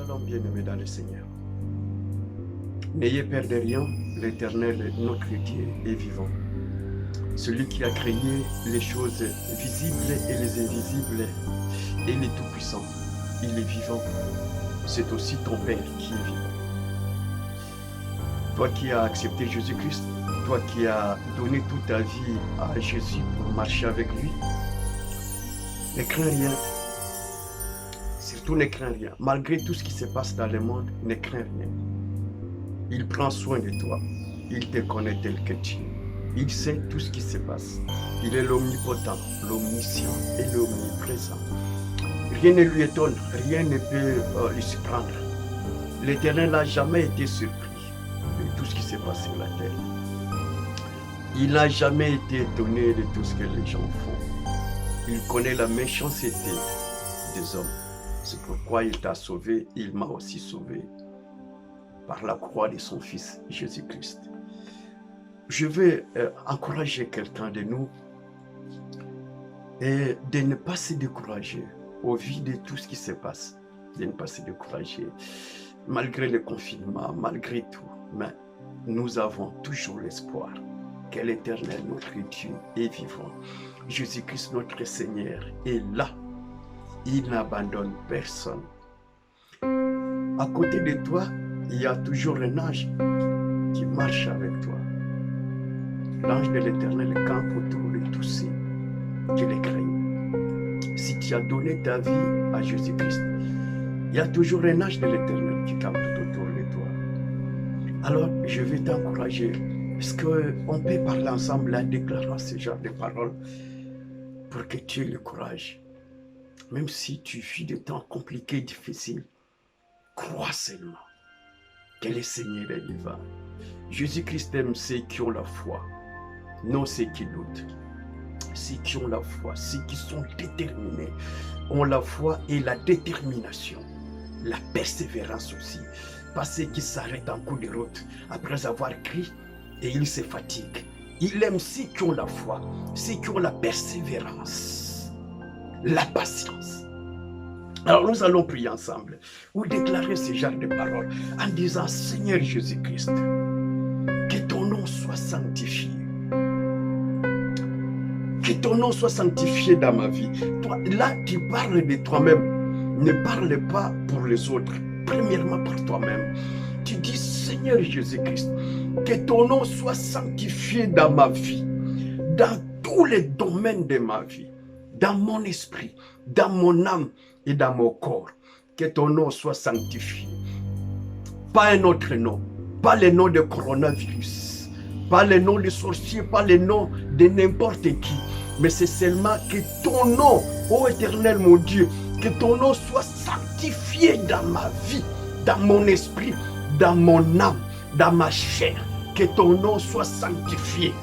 Shalom bien-aimés dans le Seigneur. N'ayez peur de rien, l'Éternel, notre Dieu, est vivant. Celui qui a créé les choses visibles et les invisibles, il est tout-puissant, il est vivant. C'est aussi ton Père qui est vivant. Toi qui as accepté Jésus-Christ, toi qui as donné toute ta vie à Jésus pour marcher avec lui, ne crains rien. Surtout ne crains rien. Malgré tout ce qui se passe dans le monde, ne crains rien. Il prend soin de toi. Il te connaît tel que tu es. Il sait tout ce qui se passe. Il est l'omnipotent, l'omniscient et l'omniprésent. Rien ne lui étonne, rien ne peut lui surprendre. L'Éternel n'a jamais été surpris de tout ce qui se passe sur la terre. Il n'a jamais été étonné de tout ce que les gens font. Il connaît la méchanceté des hommes. C'est pourquoi il t'a sauvé, il m'a aussi sauvé par la croix de son Fils Jésus-Christ. Je vais encourager quelqu'un de nous et de ne pas se décourager au vu de tout ce qui se passe, de ne pas se décourager malgré le confinement, malgré tout. Mais nous avons toujours l'espoir que l'Éternel, notre Dieu, est vivant. Jésus-Christ, notre Seigneur, est là. Il n'abandonne personne. À côté de toi, il y a toujours un ange qui marche avec toi. L'ange de l'Éternel campe autour de tous ceux qui les craignent. Si tu as donné ta vie à Jésus-Christ, il y a toujours un ange de l'Éternel qui campe tout autour de toi. Alors, je vais t'encourager. Est-ce qu'on peut parler ensemble en déclarant ce genre de paroles pour que tu aies le courage? Même si tu vis des temps compliqués, difficiles, crois seulement que le Seigneur est vivant. Jésus-Christ aime ceux qui ont la foi, non ceux qui doutent. Ceux qui ont la foi, ceux qui sont déterminés, ont la foi et la détermination, la persévérance aussi. Pas ceux qui s'arrêtent en cours de route après avoir crié et ils se fatiguent. Il aime ceux qui ont la foi, ceux qui ont la persévérance, la patience. Alors nous allons prier ensemble ou déclarer ce genre de paroles en disant: Seigneur Jésus-Christ, que ton nom soit sanctifié. Que ton nom soit sanctifié dans ma vie. Toi, là, tu parles de toi-même. Ne parle pas pour les autres. Premièrement par toi-même. Tu dis: Seigneur Jésus-Christ, que ton nom soit sanctifié dans ma vie, dans tous les domaines de ma vie, dans mon esprit, dans mon âme et dans mon corps. Que ton nom soit sanctifié. Pas un autre nom, pas le nom de coronavirus, pas le nom de sorcier, pas le nom de n'importe qui, mais c'est seulement que ton nom, ô Éternel mon Dieu, que ton nom soit sanctifié dans ma vie, dans mon esprit, dans mon âme, dans ma chair. Que ton nom soit sanctifié.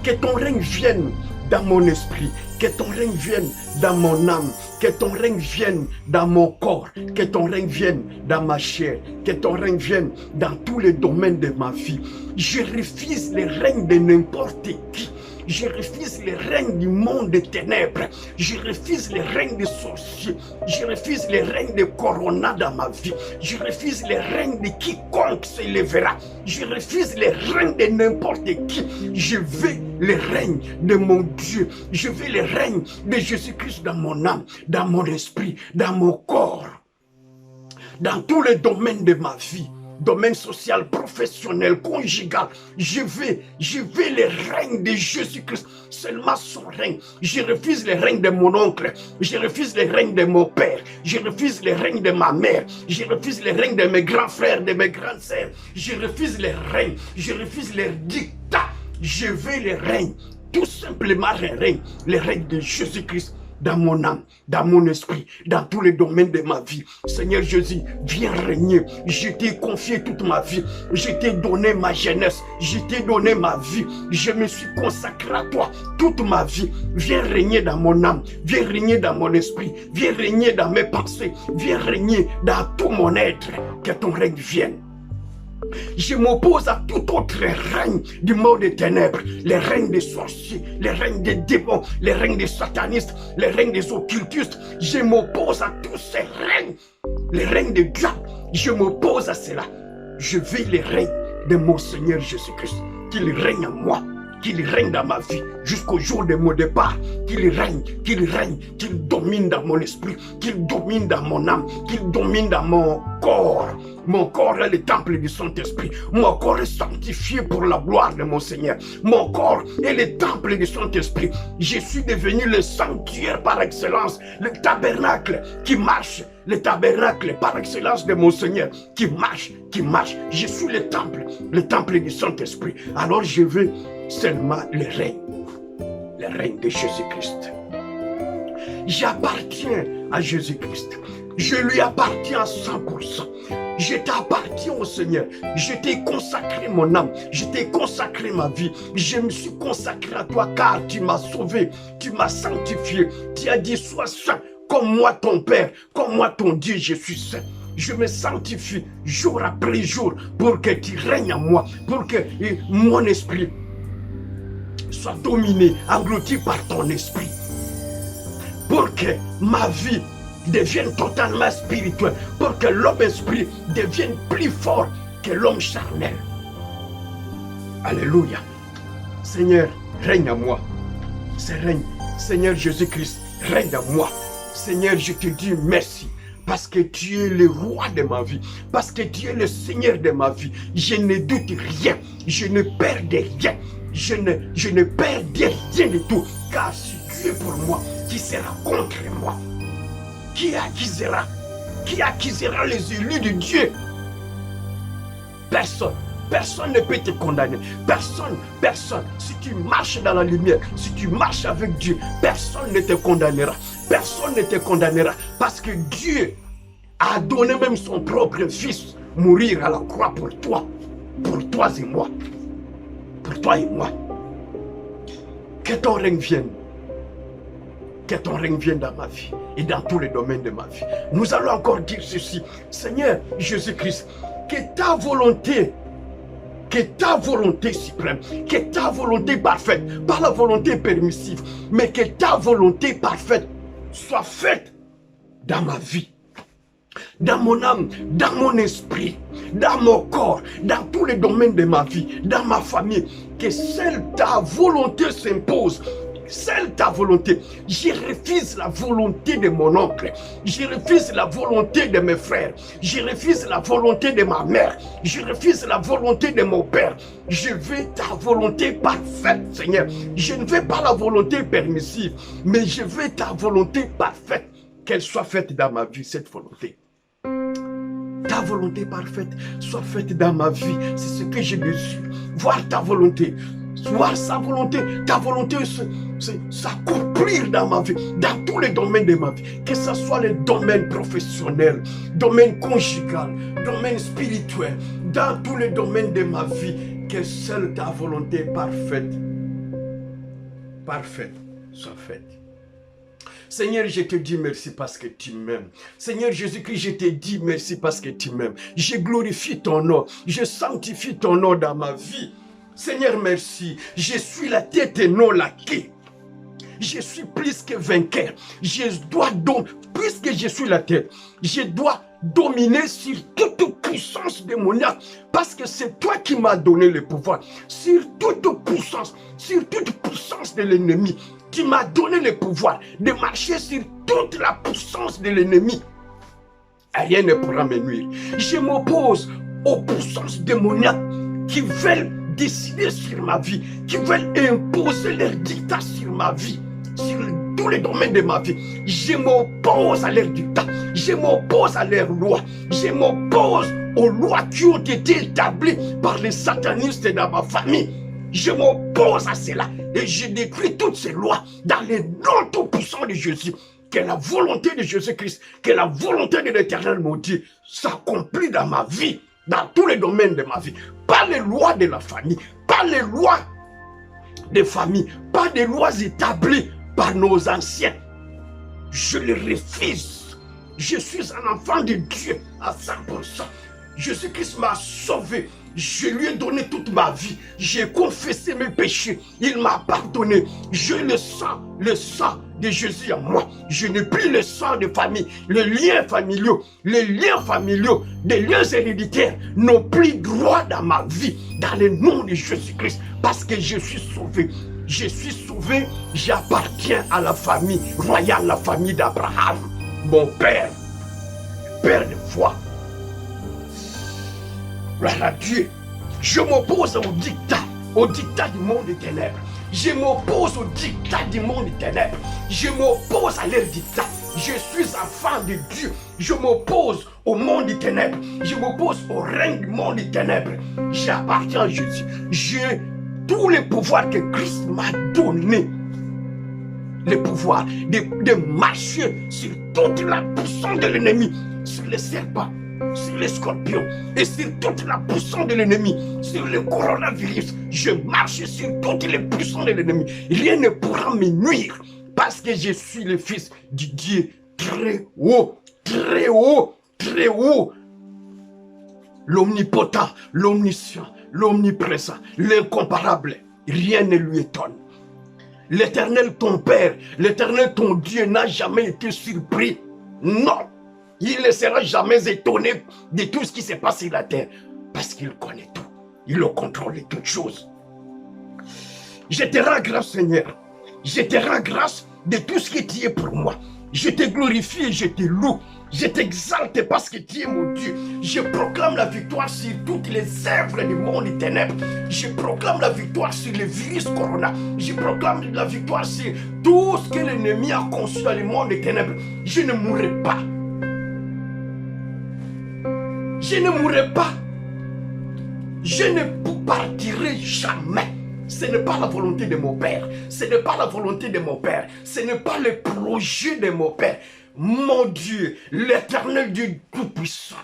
Que ton règne vienne dans mon esprit, que ton règne vienne dans mon âme, que ton règne vienne dans mon corps, que ton règne vienne dans ma chair, que ton règne vienne dans tous les domaines de ma vie. Je refuse le règne de n'importe qui. Je refuse le règne du monde des ténèbres. Je refuse le règne des sorciers. Je refuse le règne de Corona dans ma vie. Je refuse le règne de quiconque se lèvera. Je refuse le règne de n'importe qui. Je veux le règne de mon Dieu. Je veux le règne de Jésus-Christ dans mon âme, dans mon esprit, dans mon corps. Dans tous les domaines de ma vie. Domaine social, professionnel, conjugal. Je veux le règne de Jésus-Christ, seulement son règne. Je refuse le règne de mon oncle, je refuse le règne de mon père, je refuse le règne de ma mère, je refuse le règne de mes grands frères, de mes grandes sœurs. Je refuse le règne, je refuse leur dictat. Je veux le règne, tout simplement le règne de Jésus-Christ. Dans mon âme, dans mon esprit, dans tous les domaines de ma vie. Seigneur Jésus, viens régner. Je t'ai confié toute ma vie. Je t'ai donné ma jeunesse. Je t'ai donné ma vie. Je me suis consacré à toi toute ma vie. Viens régner dans mon âme. Viens régner dans mon esprit. Viens régner dans mes pensées. Viens régner dans tout mon être. Que ton règne vienne. Je m'oppose à tout autre règne du monde des ténèbres, les règnes des sorciers, les règnes des démons, les règnes des satanistes, les règnes des occultistes. Je m'oppose à tous ces règnes Le règne de Dieu, je m'oppose à cela. Je veux le règne de mon Seigneur Jésus-Christ. Qu'il règne en moi, qu'il règne dans ma vie jusqu'au jour de mon départ. Qu'il règne, qu'il domine dans mon esprit, qu'il domine dans mon âme, qu'il domine dans mon corps. Mon corps est le temple du Saint-Esprit. Mon corps est sanctifié pour la gloire de mon Seigneur. Mon corps est le temple du Saint-Esprit. Je suis devenu le sanctuaire par excellence, le tabernacle qui marche, le tabernacle par excellence de mon Seigneur qui marche, qui marche. Je suis le temple du Saint-Esprit. Alors je veux seulement le règne de Jésus-Christ. J'appartiens à Jésus-Christ. Je lui appartiens à 100%. Je t'appartiens au Seigneur. Je t'ai consacré mon âme. Je t'ai consacré ma vie. Je me suis consacré à toi car tu m'as sauvé. Tu m'as sanctifié. Tu as dit sois saint comme moi ton Père, comme moi ton Dieu, je suis saint. Je me sanctifie jour après jour pour que tu règnes en moi, pour que mon esprit soit dominé, englouti par ton esprit. Pour que ma vie devienne totalement spirituelle, pour que l'homme esprit devienne plus fort que l'homme charnel. Alléluia. Seigneur, règne en moi. Seigneur Jésus-Christ, règne en moi. Seigneur, je te dis merci. Parce que tu es le roi de ma vie. Parce que tu es le Seigneur de ma vie. Je ne doute rien. Je ne perds de rien. Je ne perds de rien du tout. Car si Dieu est pour moi, qui sera contre moi? Qui accusera? Qui accusera les élus de Dieu? Personne. Personne ne peut te condamner. Personne. Si tu marches dans la lumière, si tu marches avec Dieu, personne ne te condamnera. Personne ne te condamnera. Parce que Dieu a donné même son propre fils mourir à la croix pour toi. Pour toi et moi. Pour toi et moi. Que ton règne vienne. Que ton règne vienne dans ma vie et dans tous les domaines de ma vie. Nous allons encore dire ceci. Seigneur Jésus-Christ, que ta volonté suprême, que ta volonté parfaite, pas la volonté permissive, mais que ta volonté parfaite soit faite dans ma vie, dans mon âme, dans mon esprit, dans mon corps, dans tous les domaines de ma vie, dans ma famille. Que seule ta volonté s'impose. Seule ta volonté. Je refuse la volonté de mon oncle. Je refuse la volonté de mes frères. Je refuse la volonté de ma mère. Je refuse la volonté de mon père. Je veux ta volonté parfaite, Seigneur. Je ne veux pas la volonté permissive, mais je veux ta volonté parfaite. Qu'elle soit faite dans ma vie, cette volonté. Ta volonté parfaite soit faite dans ma vie. C'est ce que je désire. Voir ta volonté. Voir sa volonté, ta volonté s'accomplir dans ma vie, dans tous les domaines de ma vie, que ce soit les domaines professionnels, domaine conjugal, domaine spirituel, dans tous les domaines de ma vie, que seule ta volonté parfaite soit faite. Seigneur, je te dis merci parce que tu m'aimes. Seigneur Jésus-Christ, je te dis merci parce que tu m'aimes. Je glorifie ton nom, je sanctifie ton nom dans ma vie. Seigneur, merci. Je suis la tête et non la queue. Je suis plus que vainqueur. Je dois donc, puisque je suis la tête, je dois dominer sur toute puissance démoniaque. Parce que c'est toi qui m'as donné le pouvoir. Sur toute puissance de l'ennemi. Tu m'as donné le pouvoir de marcher sur toute la puissance de l'ennemi. Rien ne pourra me nuire. Je m'oppose aux puissances démoniaques qui veulent décider sur ma vie, qui veulent imposer leur dictat sur ma vie, sur tous les domaines de ma vie. Je m'oppose à leur dictat, je m'oppose à leurs lois, je m'oppose aux lois qui ont été établies par les satanistes dans ma famille. Je m'oppose à cela et je détruis toutes ces lois dans le nom tout puissant de Jésus. Que la volonté de Jésus-Christ, que la volonté de l'Éternel, mon Dieu, s'accomplit dans ma vie, dans tous les domaines de ma vie. Pas les lois de la famille, pas les lois des familles, pas des lois établies par nos anciens. Je les refuse. Je suis un enfant de Dieu à 100%. Jésus-Christ m'a sauvé. Je lui ai donné toute ma vie. J'ai confessé mes péchés. Il m'a pardonné. Je le sang de Jésus en moi, je n'ai plus le sang de famille, les liens familiaux, des liens héréditaires n'ont plus droit dans ma vie, dans le nom de Jésus-Christ, parce que je suis sauvé. Je suis sauvé, j'appartiens à la famille royale, la famille d'Abraham, mon père, père de foi. Gloire à Dieu. Je m'oppose au dictat du monde des ténèbres. Je m'oppose au dictat du monde des ténèbres. Je m'oppose à leur dictat. Je suis enfant de Dieu. Je m'oppose au monde des ténèbres. Je m'oppose au règne du monde des ténèbres. J'appartiens à Jésus. J'ai tous les pouvoirs que Christ m'a donné. Le pouvoir de marcher sur toute la puissance de l'ennemi, sur les serpents, sur les scorpions et sur toute la puissance de l'ennemi, sur le coronavirus. Je marche sur toutes les puissances de l'ennemi. Rien ne pourra me nuire parce que je suis le fils du Dieu très haut, très haut, très haut. L'omnipotent, l'omniscient, l'omniprésent, l'incomparable. Rien ne lui étonne. L'Éternel ton Père, l'Éternel ton Dieu n'a jamais été surpris. Non. Il ne sera jamais étonné de tout ce qui se passe sur la terre. Parce qu'il connaît tout. Il le contrôle de toutes choses. Je te rends grâce, Seigneur. Je te rends grâce de tout ce que tu es pour moi. Je te glorifie et je te loue. Je t'exalte parce que tu es mon Dieu. Je proclame la victoire sur toutes les œuvres du monde des ténèbres. Je proclame la victoire sur le virus corona. Je proclame la victoire sur tout ce que l'ennemi a conçu dans le monde des ténèbres. Je ne mourrai pas. Je ne mourrai pas. Je ne partirai jamais. Ce n'est pas la volonté de mon Père. Ce n'est pas la volonté de mon Père. Ce n'est pas le projet de mon Père. Mon Dieu, l'Éternel Dieu Tout-Puissant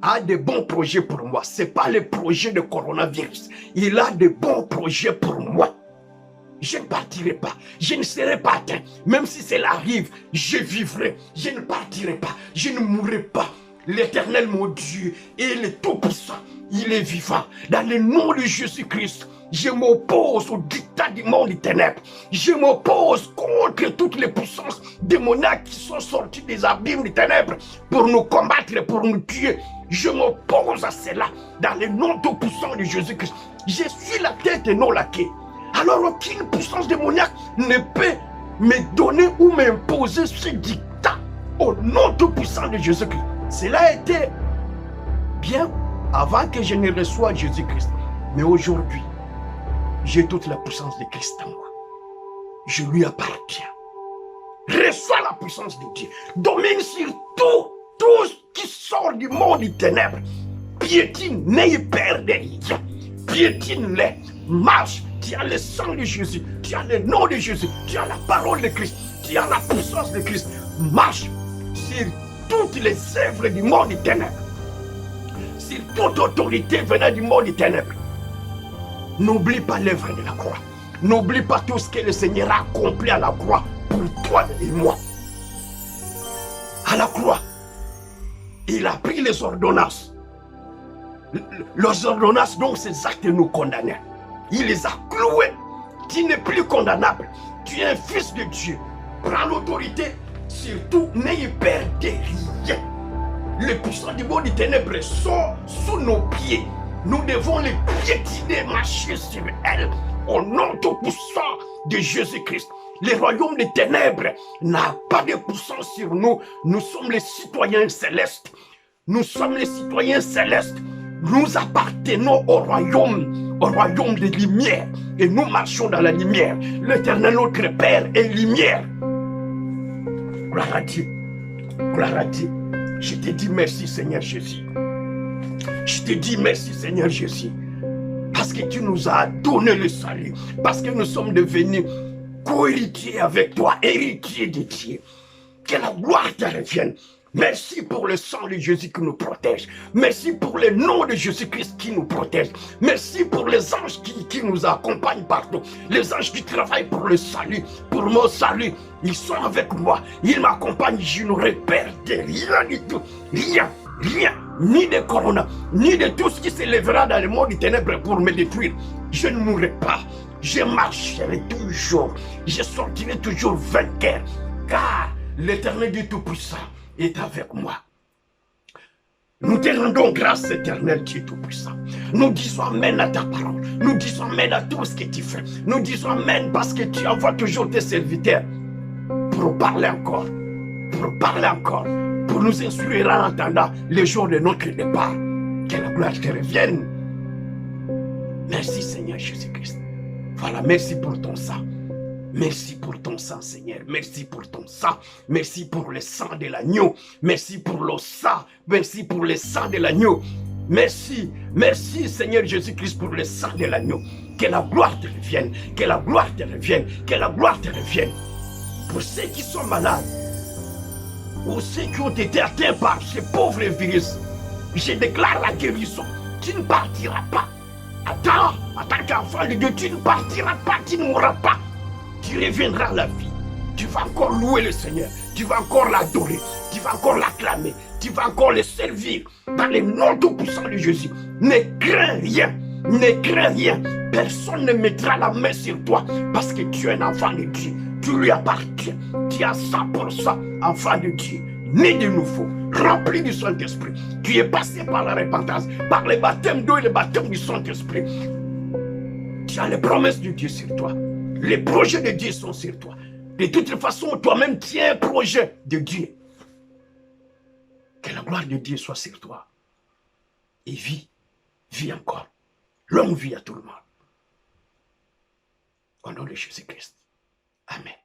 a de bons projets pour moi. Ce n'est pas le projet de coronavirus. Il a de bons projets pour moi. Je ne partirai pas. Je ne serai pas atteint. Même si cela arrive, je vivrai. Je ne partirai pas. Je ne mourrai pas. L'Éternel, mon Dieu, est le Tout-Puissant. Il est vivant. Dans le nom de Jésus-Christ, je m'oppose au dictat du monde des ténèbres. Je m'oppose contre toutes les puissances démoniaques qui sont sorties des abîmes des ténèbres pour nous combattre, pour nous tuer. Je m'oppose à cela dans le nom tout-puissant de Jésus-Christ. Je suis la tête et non la queue. Alors aucune puissance démoniaque ne peut me donner ou m'imposer ce dictat au nom tout-puissant de Jésus-Christ. Cela a été bien avant que je ne reçoive Jésus-Christ. Mais aujourd'hui, j'ai toute la puissance de Christ en moi. Je lui appartiens. Reçois la puissance de Dieu. Domine sur tout ce qui sort du monde des ténèbres. Piétine, n'aie peur de rien. Piétine-les. Marche. Tu as le sang de Jésus. Tu as le nom de Jésus. Tu as la parole de Christ. Tu as la puissance de Christ. Marche sur toutes les œuvres du monde des ténèbres. Sur toute autorité venant du monde des ténèbres. N'oublie pas l'œuvre de la croix. N'oublie pas tout ce que le Seigneur a accompli à la croix pour toi et moi. À la croix, il a pris les ordonnances. Les ordonnances, donc ces actes nous condamnaient. Il les a cloués. Tu n'es plus condamnable. Tu es un fils de Dieu. Prends l'autorité. Surtout, n'ayez peur de rien. Les puissants du monde des ténèbres sont sous nos pieds. Nous devons les piétiner, marcher sur elles, au nom tout-puissant de Jésus-Christ. Le royaume des ténèbres n'a pas de puissance sur nous. Nous sommes les citoyens célestes. Nous sommes les citoyens célestes. Nous appartenons au royaume des lumières. Et nous marchons dans la lumière. L'Éternel, notre Père, est lumière. Gloire à Dieu. Gloire à Dieu. Je te dis merci, Seigneur Jésus. Je te dis merci, Seigneur Jésus, parce que tu nous as donné le salut, parce que nous sommes devenus co-héritiers avec toi, héritiers de Dieu. Que la gloire te revienne. Merci pour le sang de Jésus qui nous protège. Merci pour le nom de Jésus-Christ qui nous protège. Merci pour les anges qui nous accompagnent partout. Les anges qui travaillent pour le salut, pour mon salut. Ils sont avec moi. Ils m'accompagnent. Je n'aurai peur de rien du tout. Rien, rien. Ni de corona, ni de tout ce qui s'élèvera dans le monde des ténèbres pour me détruire. Je ne mourrai pas. Je marcherai toujours. Je sortirai toujours vainqueur. Car l'Éternel Dieu Tout-Puissant est avec moi. Nous te rendons grâce, Éternel Dieu Tout-Puissant. Nous disons Amen à ta parole. Nous disons Amen à tout ce que tu fais. Nous disons Amen parce que tu envoies toujours tes serviteurs pour parler encore. Pour parler encore. Pour nous instruire en attendant le jour de notre départ. Que la gloire te revienne. Merci Seigneur Jésus-Christ. Voilà, merci pour ton sang. Merci pour ton sang, Seigneur. Merci pour ton sang. Merci pour le sang de l'agneau. Merci pour le sang. Merci pour le sang de l'agneau. Merci. Merci, Seigneur Jésus-Christ, pour le sang de l'agneau. Que la gloire te revienne. Que la gloire te revienne. Que la gloire te revienne. Pour ceux qui sont malades, ou ceux qui ont été atteints par ce pauvre virus, je déclare la guérison. Tu ne partiras pas. Attends, en tant qu'enfant de Dieu, tu ne partiras pas, tu ne mourras pas. Tu reviendras à la vie. Tu vas encore louer le Seigneur. Tu vas encore l'adorer. Tu vas encore l'acclamer. Tu vas encore le servir. Dans le nom tout-puissant de Jésus. Ne crains rien. Ne crains rien. Personne ne mettra la main sur toi parce que tu es un enfant de Dieu. Tu lui appartiens. Tu es à 100% enfant de Dieu. Né de nouveau. Rempli du Saint-Esprit. Tu es passé par la repentance. Par le baptême d'eau et le baptême du Saint-Esprit. Tu as les promesses de Dieu sur toi. Les projets de Dieu sont sur toi. De toute façon, toi-même, tu es un projet de Dieu. Que la gloire de Dieu soit sur toi. Et vis encore. Longue vie à tout le monde. Au nom de Jésus-Christ. Amen.